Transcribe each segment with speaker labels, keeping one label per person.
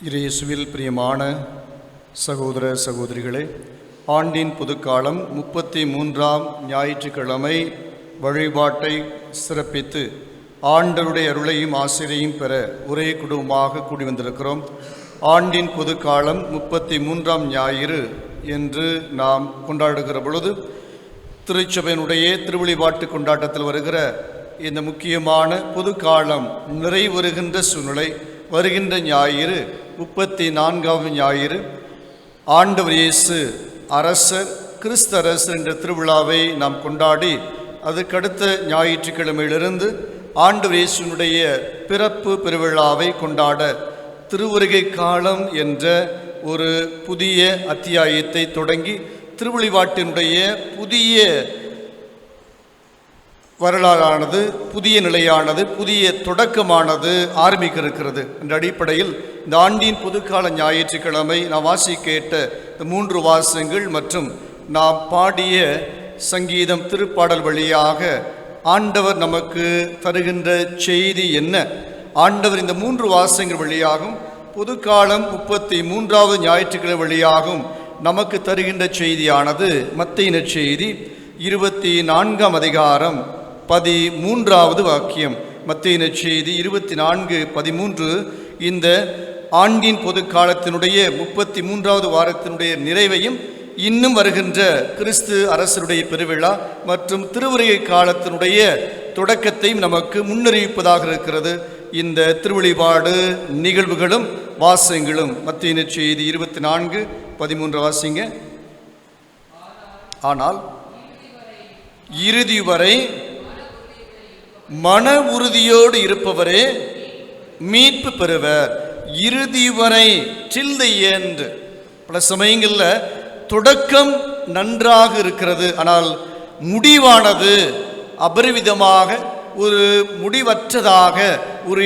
Speaker 1: இயேசுவில் பிரியமான சகோதர சகோதரிகளே, ஆண்டின் புதுக்காலம் 33ஆம் ஞாயிற்றுக்கிழமை வழிபாட்டை சிறப்பித்து ஆண்டவருடைய அருளையும் ஆசிரியையும் பெற ஒரே குடும்பமாக கூடி வந்திருக்கிறோம். ஆண்டின் புதுக்காலம் 33ஆம் ஞாயிறு என்று நாம் கொண்டாடுகிற பொழுது திருச்சபையினுடைய திருவழிபாட்டு கொண்டாட்டத்தில் வருகிற இந்த முக்கியமான புதுக்காலம் நிறைவருகின்ற சூழ்நிலை வருகின்ற ஞாயிறு 34ஆம் ஞாயிறு ஆண்டவர் இயேசு அரசர் கிறிஸ்து அரசர் என்ற திருவிழாவை நாம் கொண்டாடி அதுக்கடுத்த ஞாயிற்றுக்கிழமையிலிருந்து ஆண்டவர் இயேசுனுடைய பிறப்பு பெருவிழாவை கொண்டாட திருவருகை காலம் என்ற ஒரு புதிய அத்தியாயத்தை தொடங்கி திருவழிபாட்டினுடைய புதிய வரலாறானது, புதிய நிலையானது, புதிய தொடக்கமானது ஆரம்பிக்க இருக்கிறது. என்ற அடிப்படையில் இந்த ஆண்டின் புதுக்கால ஞாயிற்றுக்கிழமை நாம் வாசிக்க கேட்ட இந்த 3 வாசகங்கள் மற்றும் நாம் பாடிய சங்கீதம் திருப்பாடல் வழியாக ஆண்டவர் நமக்கு தருகின்ற செய்தி என்ன? ஆண்டவர் இந்த 3 வாசகங்கள் வழியாகவும் புதுக்காலம் 33ஆவது ஞாயிற்றுக்கிழமை வழியாகவும் நமக்கு தருகின்ற செய்தியானது மத்தேயு நற்செய்தி 24ஆம் அதிகாரம் 13வது வாக்கியம். மத்தேயு நற்செய்தி 24:13 இந்த ஆண்டின் பொது காலத்தினுடைய 33வது வாரத்தினுடைய நிறைவையும் இன்னும் வருகின்ற கிறிஸ்து அரசருடைய பெருவிழா மற்றும் திருவருகை காலத்தினுடைய தொடக்கத்தையும் நமக்கு முன்னறிவிப்பதாக இருக்கிறது. இந்த திருவழிபாடு நிகழ்வுகளும் வாசகங்களும் மத்தேயு நற்செய்தி 24:13 வாசிங்க. ஆனால் இறுதி வரை மன உறுதியோடு இருப்பவரே மீட்பு பெறுவர். இறுதி வரை, டில் தி எண்ட். பல சமயங்களில் தொடக்கம் நன்றாக இருக்கிறது, ஆனால் முடிவானது அபரிவிதமாக ஒரு முடிவற்றதாக, ஒரு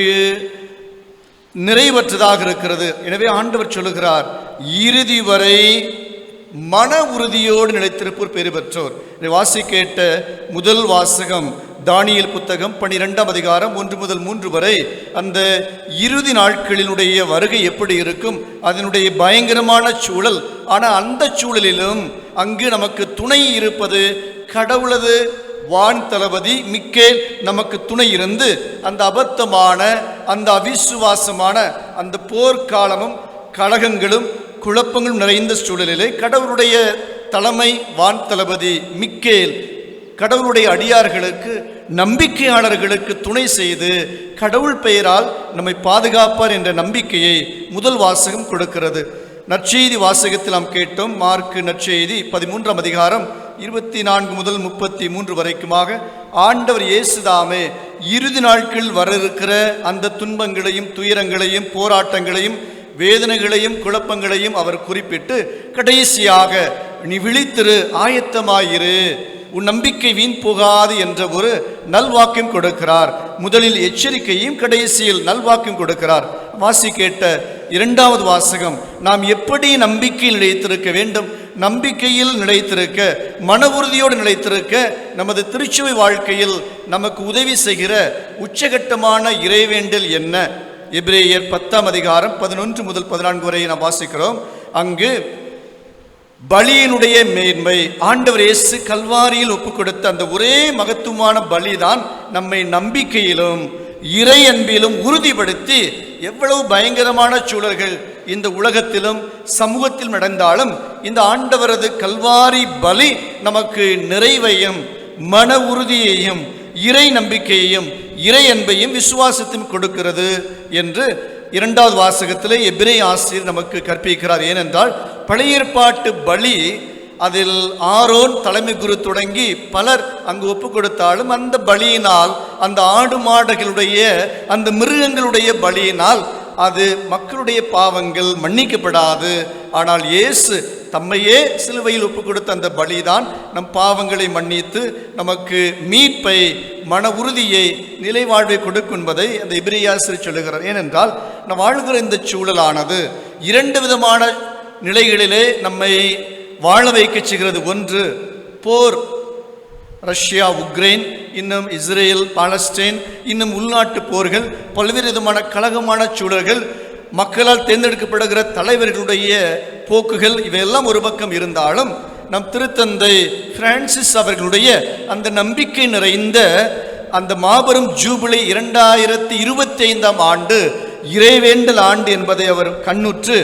Speaker 1: நிறைவற்றதாக இருக்கிறது. எனவே ஆண்டவர் சொல்லுகிறார், இறுதி வரை மன உறுதியோடு நிலைத்திருப்போர் பெறு பெற்றோர். வாசி கேட்ட முதல் வாசகம் தானியேல் புத்தகம் 12ஆம் அதிகாரம் 1 முதல் 3 வரை அந்த இறுதி நாட்களினுடைய வருகை எப்படி இருக்கும், அதனுடைய பயங்கரமான சூழல். ஆனால் அந்த சூழலிலும் அங்கு நமக்கு துணை இருப்பது கடவுளது வான் தளபதி மிக்கேல் நமக்கு துணை இருந்து அந்த அபத்தமான, அந்த அவிசுவாசமான அந்த போர்க்காலமும் கலகங்களும் குழப்பங்களும் நிறைந்த சூழலிலே கடவுளுடைய தலைமை வான் தளபதி மிக்கேல் கடவுளுடைய அடியார்களுக்கு, நம்பிக்கையாளர்களுக்கு துணை செய்து கடவுள் பெயரால் நம்மை பாதுகாப்பார் என்ற நம்பிக்கையை முதல் வாசகம் கொடுக்கிறது. நற்செய்தி வாசகத்தில் நாம் கேட்டோம். மார்க்கு நற்செய்தி 13ஆம் அதிகாரம் 24 முதல் 33 வரைக்குமாக ஆண்டவர் இயேசுதாமே இறுதி நாட்களில் வர இருக்கிற அந்த துன்பங்களையும் துயரங்களையும் போராட்டங்களையும் வேதனைகளையும் குழப்பங்களையும் அவர் குறிப்பிட்டு கடைசியாக நீ விழித்திரு, ஆயத்தமாயிரு, உன் நம்பிக்கை வீண் போகாது என்ற ஒரு நல்வாக்கியம் கொடுக்கிறார். முதலில் எச்சரிக்கையும் கடைசியில் நல்வாக்கியம் கொடுக்கிறார். வாசி கேட்ட 2வது வாசகம் நாம் எப்படி நம்பிக்கையில் நிலைத்திருக்க வேண்டும், நம்பிக்கையில் நிலைத்திருக்க, மன உறுதியோடு நிலைத்திருக்க நமது திருச்சபை வாழ்க்கையில் நமக்கு உதவி செய்கிற உச்சகட்டமான இறைவேண்டல் என்ன? எபிரேயர் 10ஆம் அதிகாரம் 11 முதல் 14 வரை நாம் வாசிக்கிறோம். அங்கு பலியினுடைய மேன்மை, ஆண்டவர் இயேசு கல்வாரியில் ஒப்புக் கொடுத்த அந்த ஒரே மகத்துவமான பலிதான் நம்மை நம்பிக்கையிலும் இறை அன்பிலும் உறுதிப்படுத்தி எவ்வளவு பயங்கரமான சூழல்கள் இந்த உலகத்திலும் சமூகத்தில் நடந்தாலும் இந்த ஆண்டவரது கல்வாரி பலி நமக்கு நிறைவையும் மன உறுதியையும் இறை நம்பிக்கையையும் இறை அன்பையும் விசுவாசத்தையும் கொடுக்கிறது என்று 2வது வாசகத்திலே எபிரேய ஆசிரியர் நமக்கு கற்பிக்கிறார். ஏனென்றால் பழைய ஏற்பாட்டு பலி அதில் ஆரோன் தலைமை குரு தொடங்கி பலர் அங்கு ஒப்பு கொடுத்தாலும் அந்த பலியினால், அந்த ஆடு மாடுகளுடைய அந்த மிருகங்களுடைய பலியினால் அது மக்களுடைய பாவங்கள் மன்னிக்கப்படாது. ஆனால் இயேசு தம்மையே சிலுவையில் ஒப்பு கொடுத்த அந்த பலிதான் நம் பாவங்களை மன்னித்து நமக்கு மீட்பை, மன உறுதியை, நிலை வாழ்வை கொடுக்கும் என்பதை அந்த எபிரேயாசிரியர் சொல்லுகிறார். ஏனென்றால் நாம் வாழ்கிற இந்த சூழலானது 2 விதமான நிலைகளிலே நம்மை வாழ வைக்க செய்கிறது. ஒன்று போர், ரஷ்யா உக்ரைன், இன்னும் இஸ்ரேல் பாலஸ்டைன், இன்னும் உள்நாட்டு போர்கள், பல்வேறு விதமான கலகமான சூழல்கள், மக்களால் தேர்ந்தெடுக்கப்படுகிற தலைவர்களுடைய போக்குகள் இவையெல்லாம் ஒரு பக்கம் இருந்தாலும் நம் திருத்தந்தை பிரான்சிஸ் அவர்களுடைய அந்த நம்பிக்கை நிறைந்த அந்த மாபெரும் ஜூபிலி 2025 ஆண்டு இறைவேண்டல் ஆண்டு என்பதை அவர் கண்ணுற்று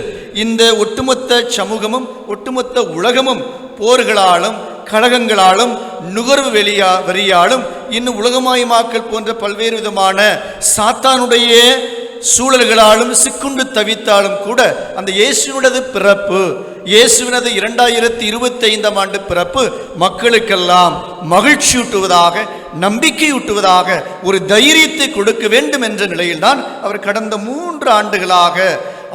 Speaker 1: இந்த ஒட்டுமொத்த சமூகமும் ஒட்டுமொத்த உலகமும் போர்களாலும் கழகங்களாலும் நுகர்வு வரியாலும் இன்னும் உலகமயமாக்கல் போன்ற பல்வேறு விதமான சாத்தானுடைய சூழல்களாலும் சிக்குண்டு தவித்தாலும் கூட அந்த இயேசுவினது பிறப்பு, இயேசுவினது 2025 ஆண்டு பிறப்பு மக்களுக்கெல்லாம் மகிழ்ச்சியூட்டுவதாக, நம்பிக்கையூட்டுவதாக, ஒரு தைரியத்தை கொடுக்க வேண்டும் என்ற நிலையில்தான் அவர் கடந்த 3 ஆண்டுகளாக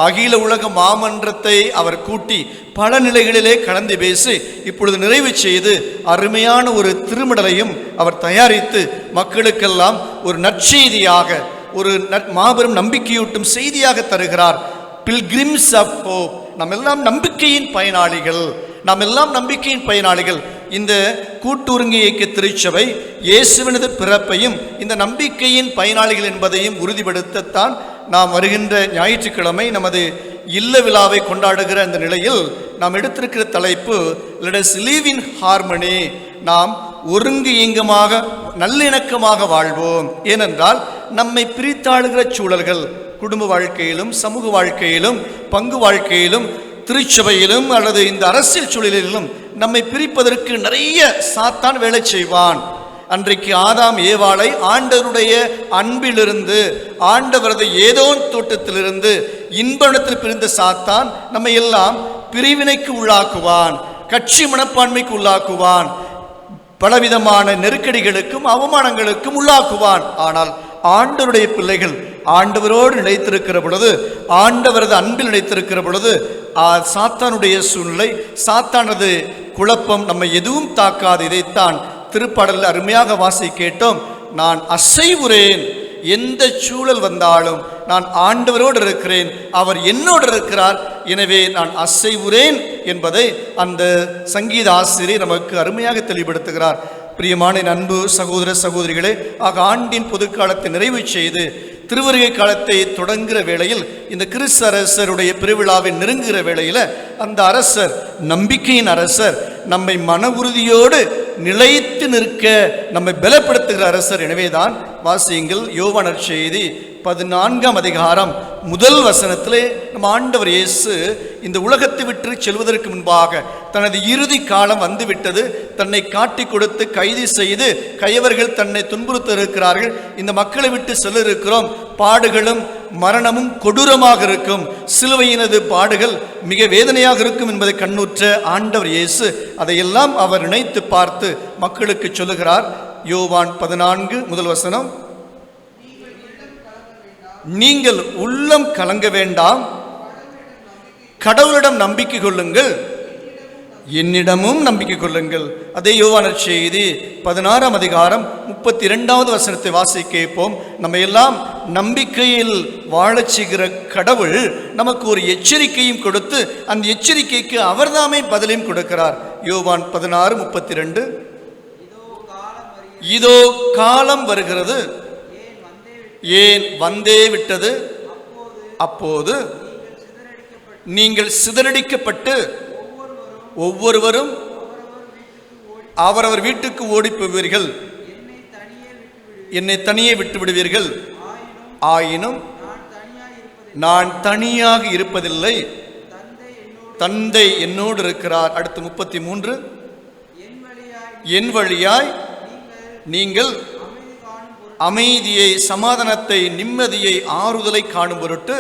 Speaker 1: அகில உலக மாமன்றத்தை அவர் கூட்டி பல நிலைகளிலே கலந்து பேசி இப்பொழுது நிறைவு செய்து அருமையான ஒரு திருமடலையும் அவர் தயாரித்து மக்களுக்கெல்லாம் ஒரு நற்செய்தியாக, ஒரு மாபெரும் நம்பிக்கையூட்டும் செய்தியாக தருகிறார். Pilgrims of hope. நாம் எல்லாம் நம்பிக்கையின் பயனாளிகள், நாம் எல்லாம் நம்பிக்கையின் பயனாளிகள். இந்த கூட்டுறங்கு இயக்க திருச்சபை இயேசுவினது பிறப்பையும் இந்த நம்பிக்கையின் பயனாளிகள் என்பதையும் உறுதிப்படுத்தத்தான் நாம் வருகின்ற ஞாயிற்றுக்கிழமை நமது இல்ல விழாவை கொண்டாடுகிற இந்த நிலையில் நாம் எடுத்திருக்கிற தலைப்பு let us live in harmony. நாம் ஒருங்கு இயங்கமாக நல்லிணக்கமாக வாழ்வோம். ஏனென்றால் நம்மை பிரித்தாளுகிற சூழல்கள் குடும்ப வாழ்க்கையிலும் சமூக வாழ்க்கையிலும் பங்கு வாழ்க்கையிலும் திருச்சபையிலும் அல்லது இந்த அரசியல் சூழலிலும் நம்மை பிரிப்பதற்கு நிறைய சாத்தான் வேலை செய்வான். அன்றைக்கு ஆதாம் ஏவாளை ஆண்டவருடைய அன்பிலிருந்து, ஆண்டவரது ஏதோன் தோட்டத்திலிருந்து இன்பத்தில் பிரிந்த சாத்தான் நம்மை எல்லாம் பிரிவினைக்கு உள்ளாக்குவான், கட்சி மனப்பான்மைக்கு உள்ளாக்குவான், பலவிதமான நெருக்கடிகளுக்கும் அவமானங்களுக்கும் உள்ளாக்குவான். ஆனால் ஆண்டவருடைய பிள்ளைகள் ஆண்டவரோடு நிலைத்திருக்கிற பொழுது, ஆண்டவரது அன்பில் நிலைத்திருக்கிற பொழுது சாத்தானுடைய சூழ்நிலை, சாத்தானது குழப்பம் நம்மை எதுவும் தாக்காது. இதைத்தான் திருப்பாடலில் அருமையாக வாசி கேட்டோம். நான் அசைவுறேன், எந்த சூழல் வந்தாலும் நான் ஆண்டவரோடு இருக்கிறேன், அவர் என்னோடு இருக்கிறார், எனவே நான் அசைவுறேன் என்பதை அந்த சங்கீத ஆசிரியர் நமக்கு அருமையாக தெளிவுபடுத்துகிறார். பிரியமான அன்பு சகோதர சகோதரிகளே, ஆக ஆண்டின் பொதுக்காலத்தை நிறைவு செய்து திருவருகை காலத்தை தொடங்குகிற வேளையில், இந்த கிறிஸ்து அரசருடைய பெருவிழாவை நெருங்குகிற வேளையில் அந்த அரசர் நம்பிக்கையின் அரசர், நம்மை மன உறுதியோடு நிலைத்து நிற்க நம்மை பலப்படுத்துகிற அரசர். எனவேதான் வாசியுங்கள் யோவான் நற்செய்தி 14ஆம் அதிகாரம் 1 வசனத்திலே நம் ஆண்டவர் இயேசு இந்த உலகத்தை விட்டு செல்வதற்கு முன்பாக தனது இறுதி காலம் வந்துவிட்டது, தன்னை காட்டி கொடுத்து கைது செய்து கயவர்கள் தன்னை துன்புறுத்த இருக்கிறார்கள், இந்த மக்களை விட்டு செல்ல இருக்கிறோம், பாடுகளும் மரணமும் கொடூரமாக இருக்கும், சிலுவையினது பாடுகள் மிக வேதனையாக இருக்கும் என்பதை கண்ணுற்ற ஆண்டவர் இயேசு அதையெல்லாம் அவர் நினைத்து பார்த்து மக்களுக்கு சொல்லுகிறார். யோவான் 14 வசனம், நீங்கள் உள்ளம் கலங்க வேண்டாம், கடவுளிடம் நம்பிக்கை கொள்ளுங்கள், என்னிடமும் நம்பிக்கை கொள்ளுங்கள். அதே யோவான் நற்செய்தி 16ஆம் அதிகாரம் 32வது வசனத்தை வாசி கேட்போம். நம்ம எல்லாம் நம்பிக்கையில் வாழச் செய்கிற கடவுள் நமக்கு ஒரு எச்சரிக்கையும் கொடுத்து அந்த எச்சரிக்கைக்கு அவர்தாமே பதிலையும் கொடுக்கிறார். யோவான் 16:32, இதோ காலம் வருகிறது, ஏன் வந்தே விட்டது, அப்போது நீங்கள் சிதறடிக்கப்பட்டு ஒவ்வொருவரும் அவரவர் வீட்டுக்கு ஓடி போவீர்கள், என்னை தனியே விட்டு விடுவீர்கள். ஆயினும் நான் தனியாக இருப்பதில்லை, தந்தை என்னோடு இருக்கிறார். அடுத்து 33, என் வழியாய் நீங்கள் அமைதியை, சமாதானத்தை, நிம்மதியை, ஆறுதலை காணும் பொருட்டு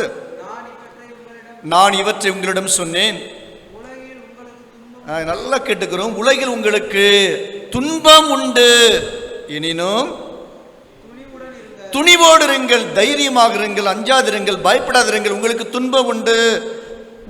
Speaker 1: நான் இவற்றை உங்களிடம் சொன்னேன். நல்லா கேட்டுக்கிறோம். உலகில் உங்களுக்கு துன்பம் உண்டு, எனினும் துணிவோடு இருங்கள், தைரியமாக இருங்கள், அஞ்சாதிருங்கள், பயப்படாதிருங்கள். உங்களுக்கு துன்பம் உண்டு,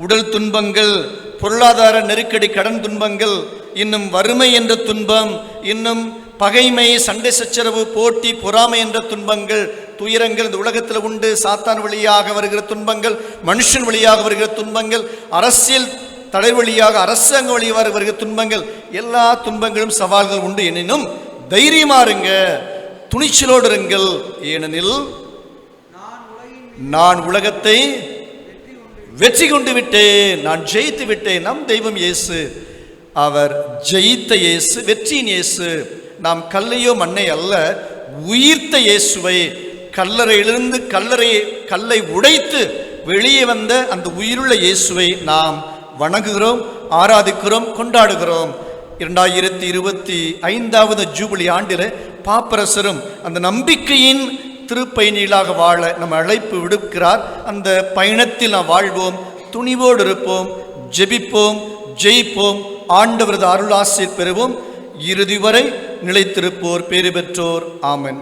Speaker 1: உடல் துன்பங்கள், பொருளாதார நெருக்கடி, கடன் துன்பங்கள், இன்னும் வறுமை என்ற துன்பம், இன்னும் பகைமை, சண்டை சச்சரவு, போட்டி, பொறாமை என்ற துன்பங்கள், துயரங்கள் இந்த உலகத்தில் உண்டு. சாத்தான் வழியாக வருகிற துன்பங்கள், மனுஷன் வழியாக வருகிற துன்பங்கள், அரசியல் தடை வழியாக அரசாங்க வழியாக வருகிற துன்பங்கள், எல்லா துன்பங்களும் சவால்கள் உண்டு. எனினும் தைரியமா இருங்க, துணிச்சலோடு இருங்கள், ஏனெனில் நான் உலகத்தை வெற்றி கொண்டு விட்டேன், நான் ஜெயித்து விட்டேன். நம் தெய்வம் இயேசு, அவர் ஜெயித்த இயேசு, வெற்றியின் இயேசு. நாம் கல்லையோ மண்ணை அல்ல, உயிர்த்த இயேசுவை, கல்லறையிலிருந்து கல்லை உடைத்து வெளியே வந்த அந்த உயிருள்ள இயேசுவை நாம் வணங்குகிறோம், ஆராதிக்கிறோம், கொண்டாடுகிறோம். 2025வது ஜூபிலி ஆண்டில் பாப்பரசரும் அந்த நம்பிக்கையின் திருப்பயணிகளாக வாழ நம்ம அழைப்பு விடுக்கிறார். அந்த பயணத்தில் நாம் வாழ்வோம், துணிவோடு இருப்போம், ஜெபிப்போம், ஜெயிப்போம், ஆண்டவரது அருளாசிர் பெறுவோம். இறுதி வரை நிலைத்திருப்போர் பேறு பெற்றோர். ஆமென்.